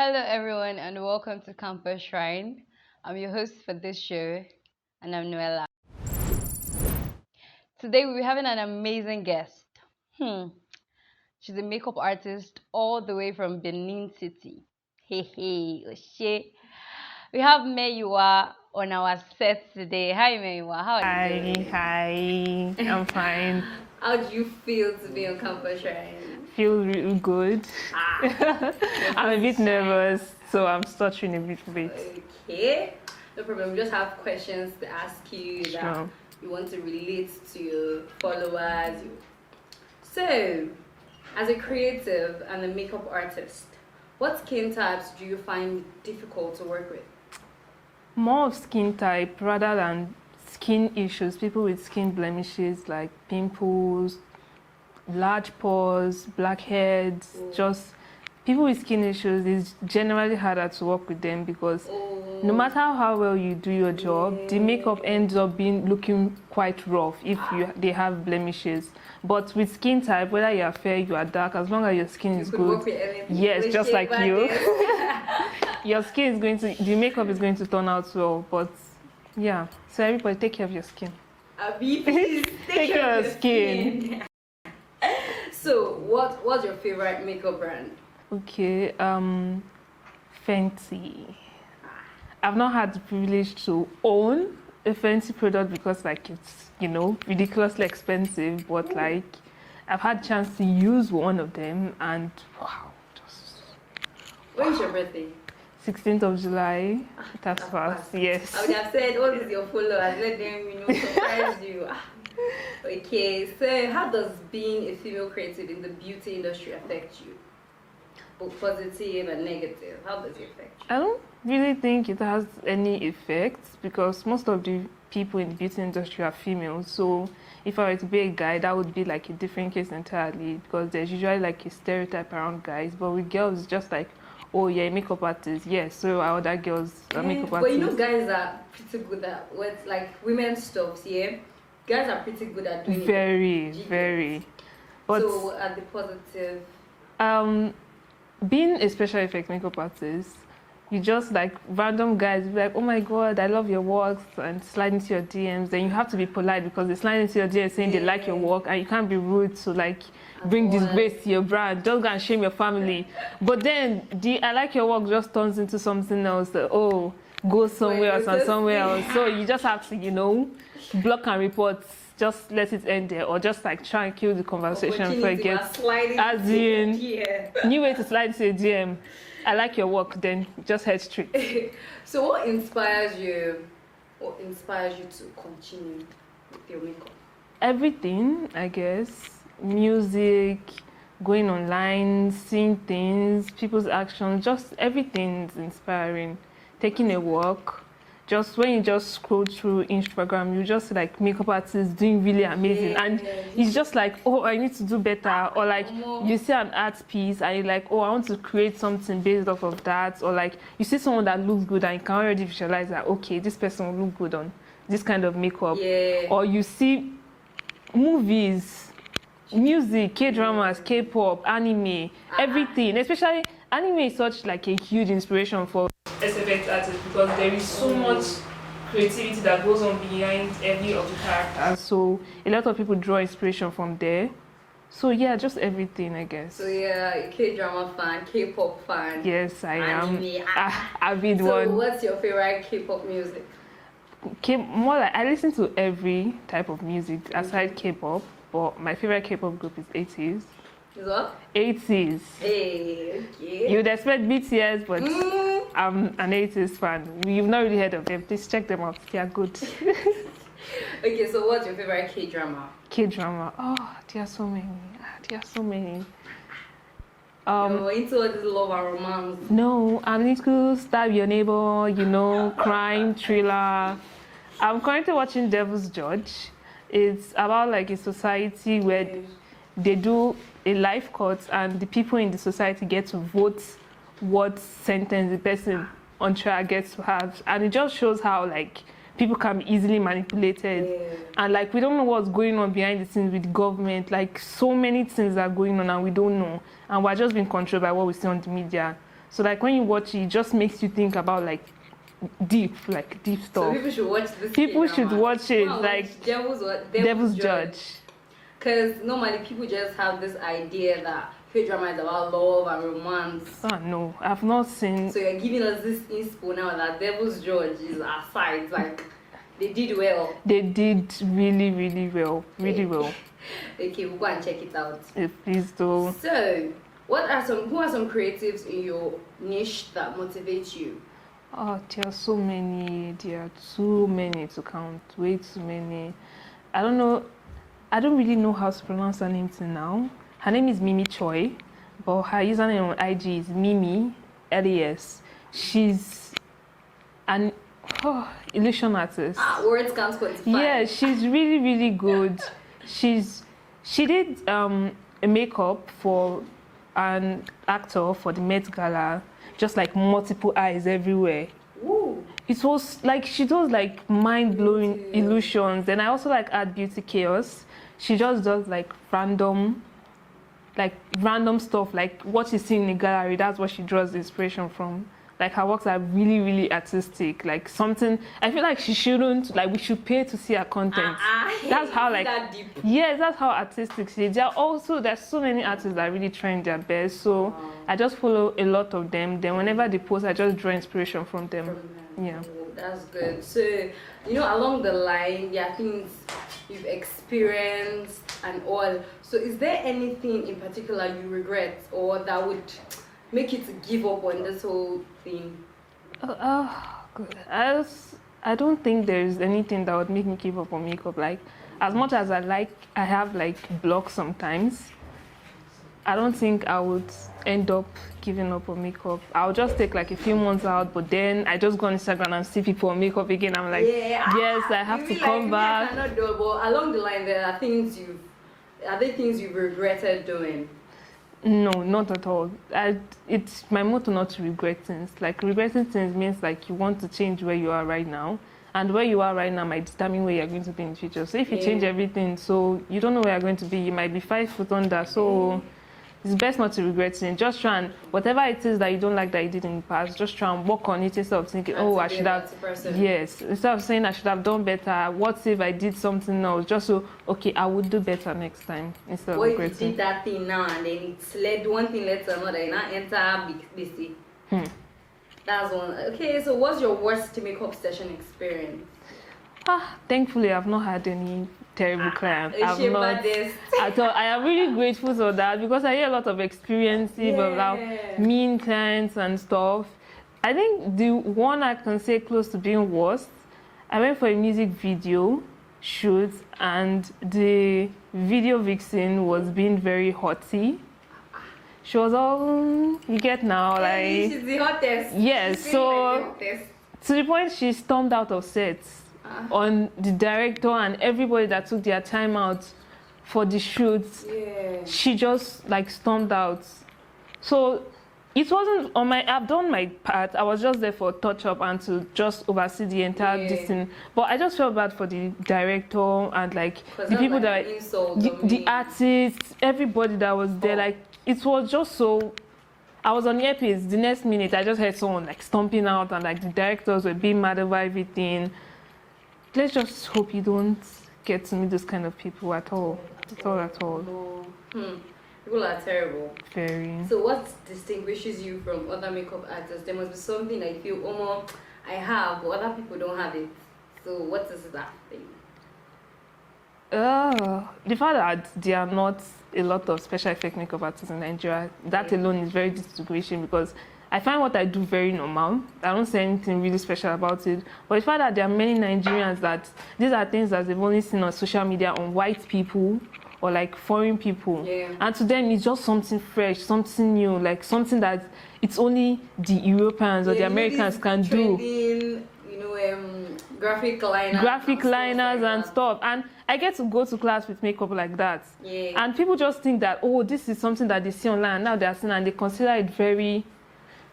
Hello, everyone, and welcome to Campus Shrine. I'm your host for this show, and I'm Noella. Today, we're having an amazing guest. Hmm, she's a makeup artist all the way from Benin City. Hey, hey, Oshe. We have Mehiwa on our set today. Hi, Mehiwa. How are you Hi, doing? hi. I'm fine. How do you feel to be on Campus Shrine? Feel really good. Ah, I'm a bit nervous, so I'm stuttering a little bit. okay, no problem. We just have questions to ask you that Sure. you want to relate to your followers. So, as a creative and a makeup artist, what skin types do you find difficult to work with? More of skin type rather than skin issues. People with skin blemishes like pimples, large pores, blackheads, just people with skin issues is generally harder to work with them because no matter how well you do your job, the makeup ends up looking quite rough if they have blemishes. But with skin type, whether you are fair, you are dark, as long as your skin is good, yes, just like you, your skin is the makeup is going to turn out well. But yeah, so everybody take care of your skin. Abi, please Take care of your skin. So, what's your favorite makeup brand? Okay, Fenty. I've not had the privilege to own a Fenty product because like it's, ridiculously expensive, but like I've had chance to use one of them and wow, just When's your birthday? 16th of July. That's fast, yes. I would have said, what is your followers? Let them, surprise you. Okay, so how does being a female creative in the beauty industry affect you? Both positive and negative. How does it affect you? I don't really think it has any effect because most of the people in the beauty industry are females. So if I were to be a guy, that would be like a different case entirely because there's usually like a stereotype around guys. But with girls, it's just like, oh yeah, makeup artist. Yes, so our other girls are makeup But artists. guys are pretty good at what's like women's stuff, yeah? Guys are pretty good at doing Very, it. very. But so what are the positive? being a special effect makeup artist, you just like random guys be like, oh my god, I love your work, and slide into your DMs. Then you have to be polite because they slide into your DMs saying they like your work, and you can't be rude to like bring disgrace to your brand. Just go and shame your family. But then the I like your work just turns into something else. That, oh, go somewhere else and somewhere else. So you just have to, block and report. Just let it end there, or just like try and kill the conversation before it gets. As in, new way to slide to a DM. I like your work. Then just head straight. So what inspires you? What inspires you to continue with your makeup? Everything, I guess. Music, going online, seeing things, people's actions. Just everything is inspiring. Taking a walk. Just when you just scroll through Instagram, you just like makeup artists doing really amazing, and it's just like, oh, I need to do better, or like you see an art piece and you're like, oh, I want to create something based off of that, or like you see someone that looks good and you can already visualize that, okay, this person will look good on this kind of makeup, or you see movies, music, K-dramas, K-pop, anime, everything, especially anime is such like a huge inspiration for SFX artists because there is so much creativity that goes on behind every of the characters. So a lot of people draw inspiration from there. So yeah, just everything, I guess. So yeah, K-drama fan, K-pop fan. Yes, I am. Avid one. So what's your favorite K-pop music? More like I listen to every type of music aside K-pop, but my favorite K-pop group is 80s. Is what? 80s. Hey, okay. You'd expect BTS, but I'm an 80s fan. You've not really heard of them. Please check them out. They are good. Okay, so what's your favorite K-drama? K-drama. Oh, there are so many. There are so many. You're into all this love and romance. No, I'm into Stab Your Neighbor, crime, thriller. I'm currently watching Devil's Judge. It's about like a society where they do a life court and the people in the society get to vote what sentence the person on trial gets to have, and it just shows how like people can be easily manipulated, and like we don't know what's going on behind the scenes with the government. Like so many things are going on and we don't know, and we're just being controlled by what we see on the media. So like when you watch it, it just makes you think about like deep stuff. So people should watch this. People should watch it. Like Devil's Judge. Because normally people just have this idea that K-drama is about love and romance. Oh no, I've not seen. So you're giving us this inspo now that Devil's Judge is aside. Like they did well. They did really, really well. Really well. Okay, we'll go and check it out. Please do. So, who are some creatives in your niche that motivate you? Oh, there are so many. There are too many to count. Way too many. I don't know. I don't really know how to pronounce her name till now. Her name is Mimi Choi, but her username on IG is Mimi LES. She's an illusion artist. Words can't quantify. Yeah, she's really, really good. She did a makeup for an actor for the Met Gala, just like multiple eyes everywhere. Ooh. It was like she does like mind-blowing illusions. Then I also like Art Beauty Chaos. She just does like random stuff, like what you see in the gallery. That's what she draws the inspiration from. Like her works are really, really artistic. Like something I feel like she shouldn't, like we should pay to see her content. That's how like that deep. Yes, that's how artistic she is. There's so many artists that are really trying their best. So I just follow a lot of them. Then whenever they post, I just draw inspiration from them. Yeah. Oh, that's good. So along the line, there are things you've experienced and all. So is there anything in particular you regret or that would make you to give up on this whole thing? Good. I don't think there's anything that would make me give up on makeup. Like, as much as I have like blocks sometimes, I don't think I would end up giving up on makeup. I'll just take like a few months out, but then I just go on Instagram and see people on makeup again. I'm like, yes, I have to come back. I cannot do it, but along the line, there are things you've regretted doing? No, not at all. It's my motto not to regret things. Like regretting things means like you want to change where you are right now, and where you are right now might determine where you're going to be in the future. So if you change everything, so you don't know where you're going to be, you might be 5 foot under. So it's best not to regret things. Just try and whatever it is that you don't like that you did in the past, just try and work on it instead of thinking, I should have. Yes, instead of saying I should have done better. What if I did something else? Just so I would do better next time instead of regretting. What if you did that thing now and then it's led one thing led to another, you now enter big busy. That's one. Okay, so what's your worst makeup session experience? Thankfully, I've not had any terrible clients. I've not at all. I am really grateful for that because I hear a lot of experiences about mean clients and stuff. I think the one I can say close to being worst, I went for a music video shoot and the video vixen was being very haughty. She was all, you get now, like... She's the hottest. Yes, so to the point she stormed out of sets on the director and everybody that took their time out for the shoot. She just like stormed out. So it wasn't on my, I've done my part. I was just there for touch up and to just oversee the entire thing. But I just felt bad for the director and like the people that the artists, everybody that was there. Like it was just so. I was on earpiece. The next minute, I just heard someone like stomping out, and like the directors were being mad over everything. Let's just hope you don't get to meet those kind of people at all. At all. People are terrible. Very. So what distinguishes you from other makeup artists? There must be something that you feel, I have, but other people don't have it. So what is that thing? The fact that there are not a lot of special effect makeup artists in Nigeria, that alone is very distinguishing because I find what I do very normal. I don't say anything really special about it. But the fact that there are many Nigerians that these are things that they've only seen on social media on white people or like foreign people. And to them it's just something fresh, something new, like something that it's only the Europeans or the Americans can do. Graphic liners and stuff. And I get to go to class with makeup like that. And people just think that, this is something that they see online. Now they're seeing and they consider it very,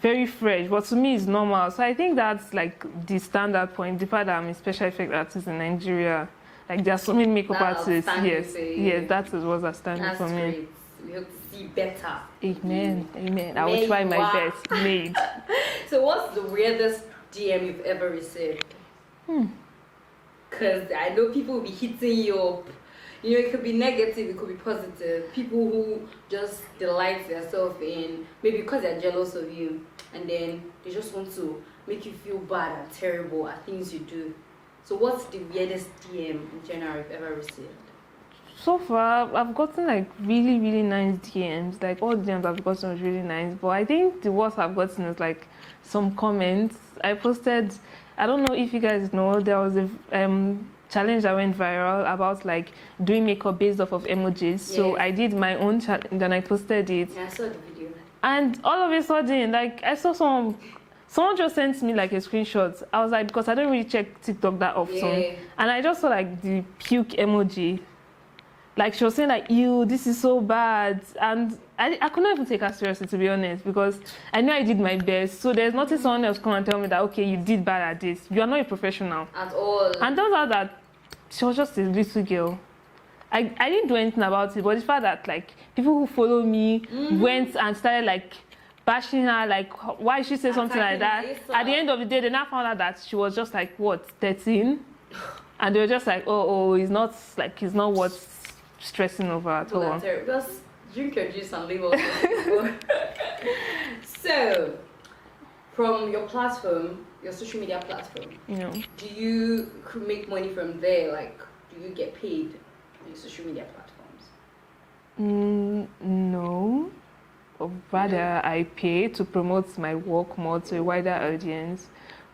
very fresh. But to me, it's normal. So I think that's like the standard point. The fact that I'm a special effect artist in Nigeria. Like there are so many makeup artists. Yes, that is what's standing for me. We hope to see better. Amen. Amen. I will try my best. Made. So what's the weirdest DM you've ever received? Because I know people will be hitting you up. You know, it could be negative, it could be positive. People who just delight themselves in, maybe because they're jealous of you, and then they just want to make you feel bad and terrible at things you do. So what's the weirdest DM in general you've ever received? So far, I've gotten like really, really nice DMs. Like all DMs I've gotten was really nice. But I think the worst I've gotten is like some comments. I posted, I don't know if you guys know, there was a challenge that went viral about like doing makeup based off of emojis. Yes. So I did my own challenge and I posted it. Yeah, I saw the video. And all of a sudden, like I saw someone just sent me like a screenshot. I was like, because I don't really check TikTok that often. Yeah. And I just saw like the puke emoji. Like she was saying like, ew, this is so bad. And I could not even take her seriously, to be honest, because I know I did my best. So there's nothing someone else come and tell me that, okay, you did bad at this. You are not a professional. At all. And turns out that she was just a little girl. I didn't do anything about it, but the fact that like people who follow me went and started like bashing her, like why she say something like that. At the end of the day, they now found out that she was just like, what, 13? And they were just like, oh, he's not worth stressing over at all. Just drink your juice and leave us. So, from your platform, your social media platform, do you make money from there? Like, do you get paid on your social media platforms? No. Or rather, I pay to promote my work more to a wider audience.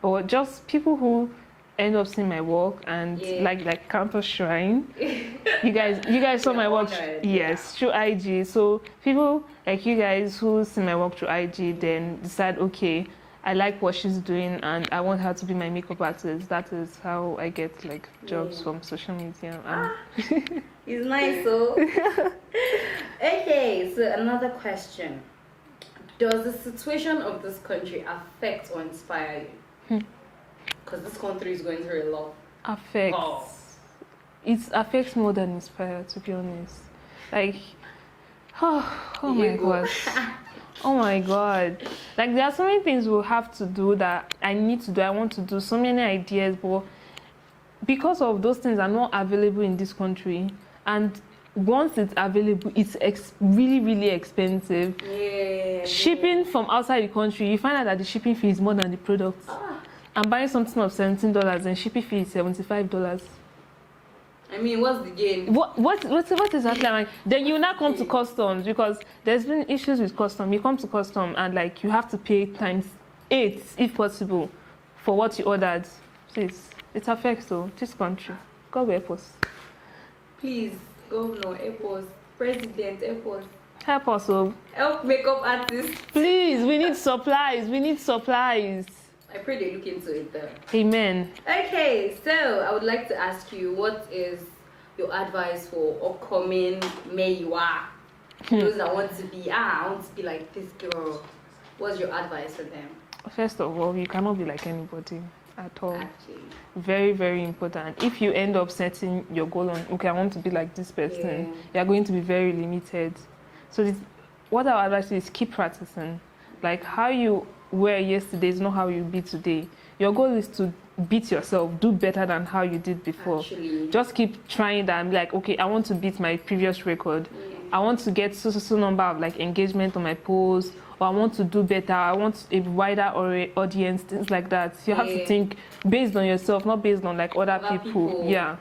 But just people who end up seeing my work and like Campus Shrine. you guys saw my work, yes, through IG. So people like you guys who see my work through IG then decide, okay, I like what she's doing and I want her to be my makeup artist. That is how I get like jobs from social media. It's nice, so. Okay, so another question. Does the situation of this country affect or inspire you? Because this country is going through a lot. Affects. Oh. It affects more than inspire, to be honest. Like, oh my God. Oh my God. Like, there are so many things we'll have to do that I need to do, I want to do, so many ideas, but because of those things are not available in this country, and once it's available, it's really, really expensive. Shipping from outside the country, you find out that the shipping fee is more than the product. I'm buying something of $17 and shipping fee is $75. I mean, what's the gain? What exactly? Like, then you now come to customs because there's been issues with customs. You come to customs and like you have to pay times 8 if possible for what you ordered. Please, it affects though this country. God help us. Please, Governor, help us. President, help us. Help us, oh. Help makeup artists. Please, we need supplies. We need supplies. I pray they look into it though. Amen. Okay, so I would like to ask you, what is your advice for upcoming Mehiwa? Those that want to be, I want to be like this girl. What's your advice for them? First of all, you cannot be like anybody at all. Actually. Very, very important. If you end up setting your goal on, okay, I want to be like this person, you're going to be very limited. So what I would advise you is keep practicing. Like how you were yesterday is not how you'll be today. Your goal is to beat yourself, do better than how you did before. Actually. Just keep trying that and be like, okay, I want to beat my previous record. I want to get so number of like engagement on my posts, or I want to do better, I want a wider audience, things like that. So you have to think based on yourself, not based on like other people. Yeah.